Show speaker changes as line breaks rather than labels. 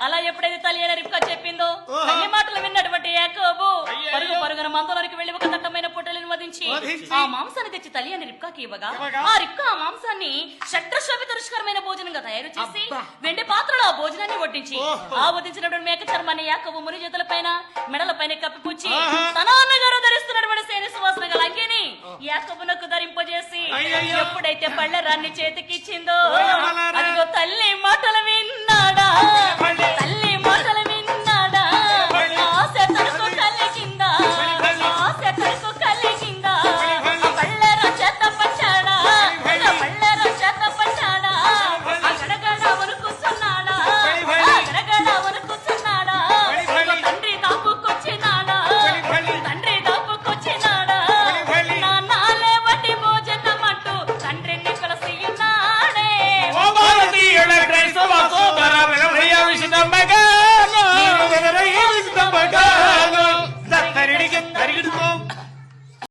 అలా ఎప్పుడైతే తల్లి అయిన రిబ్కా చెప్పిందో తల్లి మాటలు విన్నటువంటి యాకోబు పరుగు పరుగున మందలోనికి వెళ్లి ఒక దట్టమైన పొట్టెలను వధించి ఆ మాంసాన్ని తెచ్చి తల్లి అని రిబ్కాకి ఇవ్వగా ఆ రిబ్కా ఆ మాంసాన్ని షట్రశోభిత రుచికరమైన భోజనంగా తయారు చేసి వెండి పాత్రలో ఆ భోజనాన్ని వడ్డించి ఆ వడ్డించినటువంటి మేక చర్మాన్ని యాకోబు ముని చేతుల పైన మెడల పైన కప్పిపుచ్చి తన అన్నగారు ధరిస్తున్నటువంటి సేన సువాసన గల అంగిని యాకోబునకు ధరింపజేసి ఎప్పుడైతే పళ్ళరాన్ని చేతికిచ్చిందో అదిగో తల్లి మాటలు విన్నాడా